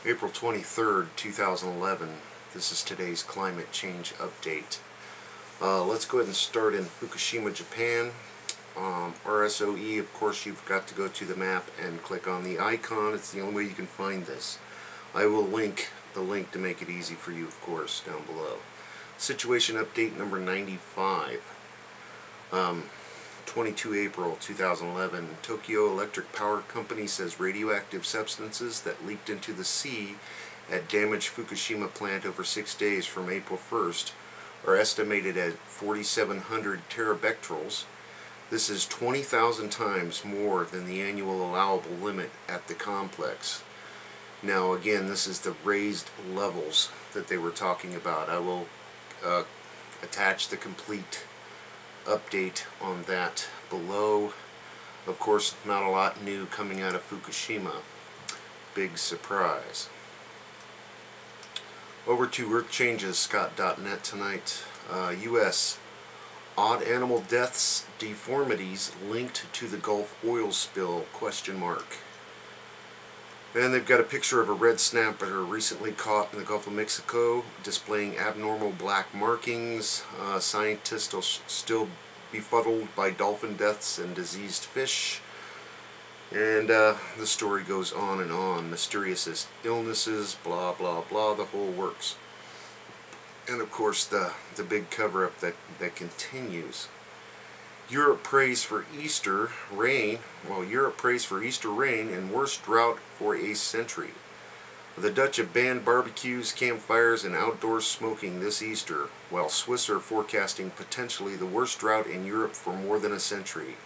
April 23rd, 2011. This is today's climate change update. Let's go ahead and start in Fukushima, Japan. RSOE, of course, you've got to go to the map and click on the icon. It's the only way you can find this. I will link the link to make it easy for you, of course, down below. Situation update number 95. 22 April 2011. Tokyo Electric Power Company says radioactive substances that leaked into the sea at damaged Fukushima plant over 6 days from April 1st are estimated at 4,700 terabecquerels. This is 20,000 times more than the annual allowable limit at the complex. Now again, this is the raised levels that they were talking about. I will attach the complete update on that below. Of course, not a lot new coming out of Fukushima. Big surprise. Over to earthchanges.net tonight. U.S. Odd animal deaths, deformities linked to the Gulf oil spill, ? And they've got a picture of a red snapper recently caught in the Gulf of Mexico, displaying abnormal black markings. Scientists are still befuddled by dolphin deaths and diseased fish. And the story goes on and on. Mysterious illnesses, blah, blah, blah, the whole works. And of course the big cover-up that continues. Europe prays for Easter rain. Well, Europe prays for Easter rain and worst drought for a century. The Dutch have banned barbecues, campfires, and outdoor smoking this Easter, while Swiss are forecasting potentially the worst drought in Europe for more than a century.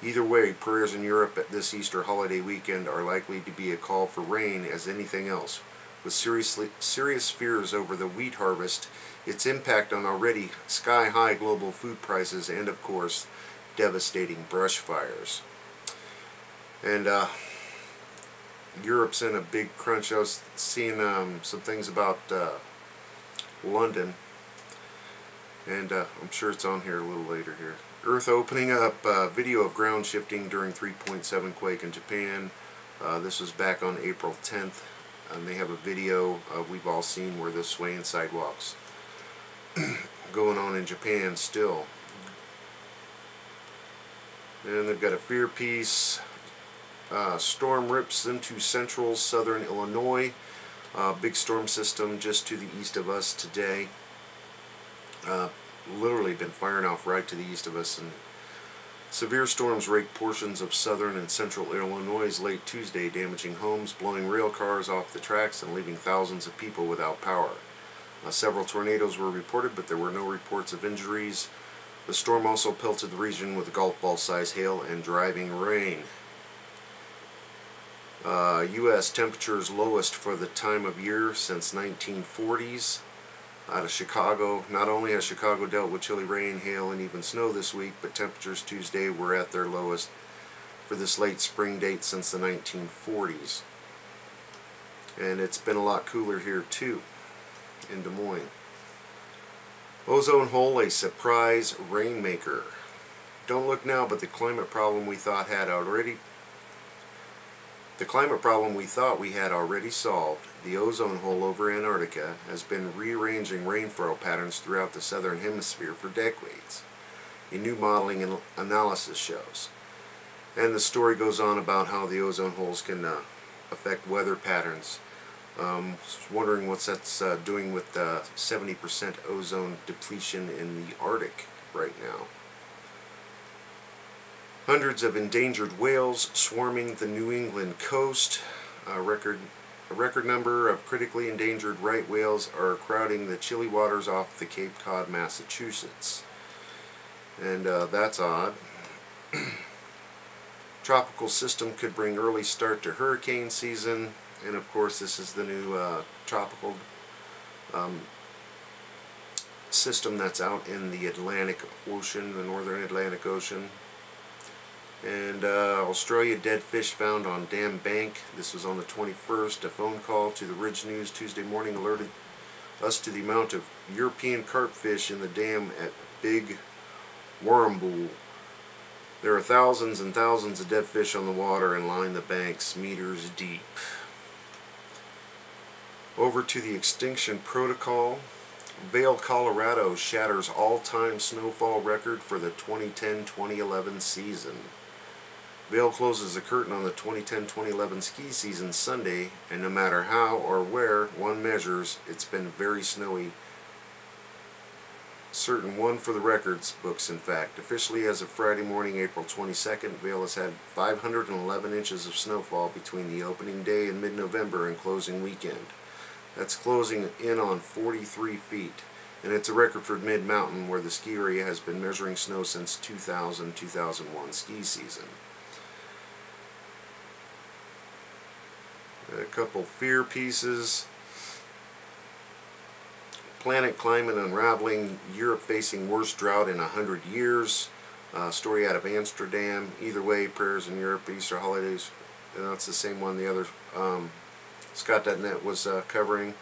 Either way, prayers in Europe at this Easter holiday weekend are likely to be a call for rain as anything else, with serious fears over the wheat harvest, its impact on already sky-high global food prices, and of course, devastating brush fires. And Europe's in a big crunch. I was seeing some things about London, and I'm sure it's on here a little later here. Earth opening up, video of ground shifting during 3.7 quake in Japan. This was back on April 10th. And they have a video we've all seen where there's swaying sidewalks going on in Japan still. And they've got a fear piece. Storm rips into central southern Illinois. Big storm system just to the east of us today. Literally been firing off right to the east of us. And severe storms raked portions of southern and central Illinois late Tuesday, damaging homes, blowing rail cars off the tracks, and leaving thousands of people without power. Several tornadoes were reported, but there were no reports of injuries. The storm also pelted the region with golf ball-sized hail and driving rain. U.S. temperatures lowest for the time of year since 1940s. Out of Chicago, not only has Chicago dealt with chilly rain, hail, and even snow this week, but temperatures Tuesday were at their lowest for this late spring date since the 1940s. And it's been a lot cooler here too, in Des Moines. Ozone hole, a surprise rainmaker. Don't look now, but the climate problem we thought we had already solved. The ozone hole over Antarctica has been rearranging rainfall patterns throughout the southern hemisphere for decades, a new modeling and analysis shows. And the story goes on about how the ozone holes can affect weather patterns. Wondering what that's doing with the 70% ozone depletion in the Arctic right now. Hundreds of endangered whales swarming the New England coast. A record number of critically endangered right whales are crowding the chilly waters off the Cape Cod, Massachusetts. And that's odd. Tropical system could bring early start to hurricane season. And of course, this is the new tropical system that's out in the Atlantic Ocean, the northern Atlantic Ocean. And Australia, dead fish found on dam bank. This was on the 21st. A phone call to the Ridge News Tuesday morning alerted us to the amount of European carp fish in the dam at Big Warrambul. There are thousands and thousands of dead fish on the water and line the banks meters deep. Over to the extinction protocol. Vail, Colorado shatters all-time snowfall record for the 2010-2011 season. Vail closes the curtain on the 2010-2011 ski season Sunday, and no matter how or where one measures, it's been very snowy. Certain one for the records books, in fact. Officially, as of Friday morning, April 22nd, Vail has had 511 inches of snowfall between the opening day in mid-November and closing weekend. That's closing in on 43 feet, and it's a record for mid-mountain, where the ski area has been measuring snow since 2000-2001 ski season. A couple fear pieces. Planet climate unraveling. Europe facing worst drought in 100 years. Story out of Amsterdam. Either way, prayers in Europe, Easter holidays. That's the same one the other Scott.net was covering.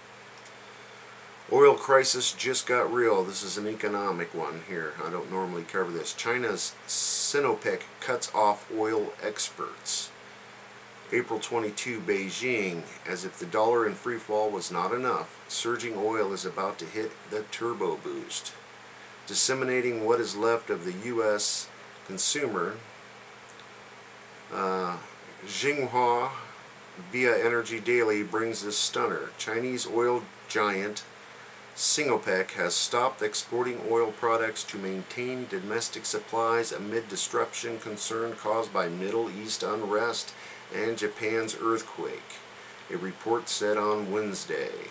Oil crisis just got real. This is an economic one here. I don't normally cover this. China's Sinopec cuts off oil exports. April 22, Beijing. As if the dollar in free fall was not enough, surging oil is about to hit the turbo boost. Disseminating what is left of the U.S. consumer, Xinhua via Energy Daily brings this stunner. Chinese oil giant Sinopec has stopped exporting oil products to maintain domestic supplies amid disruption concern caused by Middle East unrest and Japan's earthquake, a report said on Wednesday.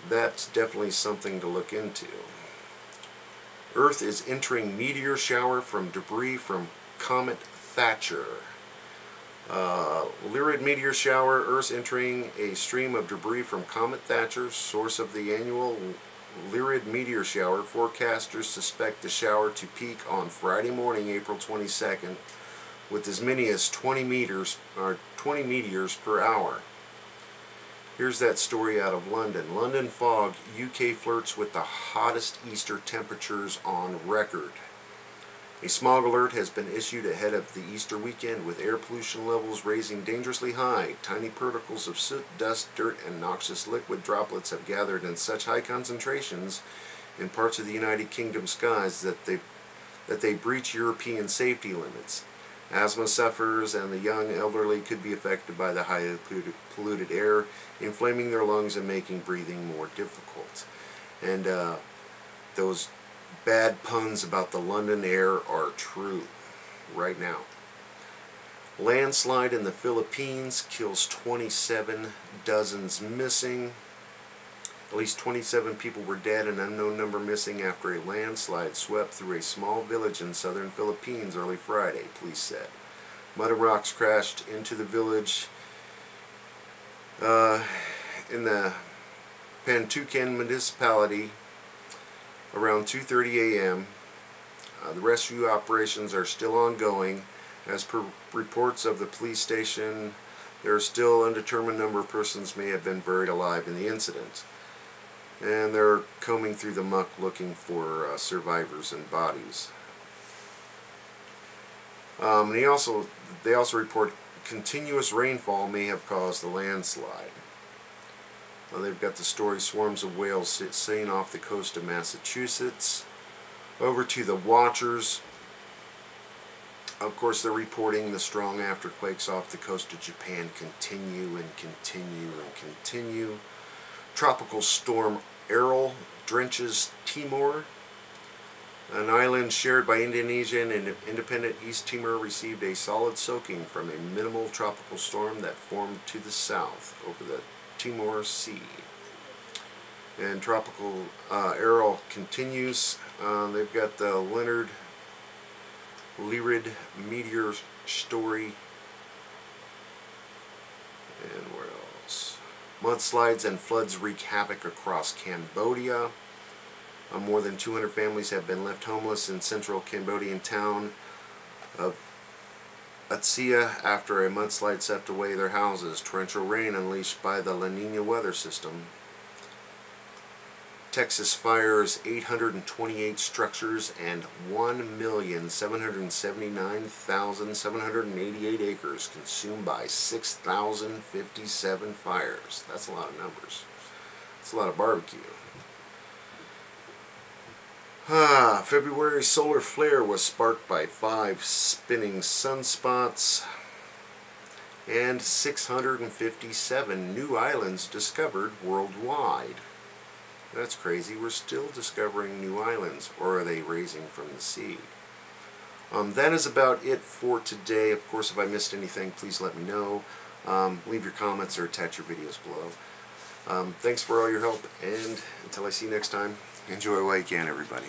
That's definitely something to look into. Earth is entering meteor shower from debris from Comet Thatcher. Lyrid meteor shower, Earth's entering a stream of debris from Comet Thatcher, source of the annual Lyrid meteor shower. Forecasters suspect the shower to peak on Friday morning, April 22nd, with as many as 20 meteors per hour. Here's that story out of London. London fog, UK flirts with the hottest Easter temperatures on record. A smog alert has been issued ahead of the Easter weekend, with air pollution levels raising dangerously high. Tiny particles of soot, dust, dirt, and noxious liquid droplets have gathered in such high concentrations in parts of the United Kingdom skies that they breach European safety limits. Asthma sufferers and the young elderly could be affected by the highly polluted air, inflaming their lungs and making breathing more difficult. And those bad puns about the London air are true right now. Landslide in the Philippines kills 27, dozens missing. At least 27 people were dead, an unknown number missing after a landslide swept through a small village in southern Philippines early Friday, police said. Mud and rocks crashed into the village in the Pantucan municipality around 2:30 a.m. The rescue operations are still ongoing. As per reports of the police station, there are still an undetermined number of persons may have been buried alive in the incident. And they're combing through the muck looking for survivors and bodies. They also report continuous rainfall may have caused the landslide. They've got the story, swarms of whales sailing off the coast of Massachusetts. Over to the watchers. Of course, they're reporting the strong afterquakes off the coast of Japan continue and continue and continue. Tropical storm Errol drenches Timor. An island shared by Indonesia and independent East Timor received a solid soaking from a minimal tropical storm that formed to the south over the Timor Sea. And tropical Errol continues. They've got the Lyrid meteor story. And where else? Mudslides and floods wreak havoc across Cambodia. More than 200 families have been left homeless in central Cambodian town of Atsia after a mudslide swept away their houses. Torrential rain unleashed by the La Nina weather system Texas fires 828 structures and 1,779,788 acres consumed by 6,057 fires. That's a lot of numbers. That's a lot of barbecue. February solar flare was sparked by 5 spinning sunspots and 657 new islands discovered worldwide. That's crazy. We're still discovering new islands, or are they raising from the sea? That is about it for today. Of course, if I missed anything, please let me know. Leave your comments or attach your videos below. Thanks for all your help, and until I see you next time, enjoy while you can, everybody.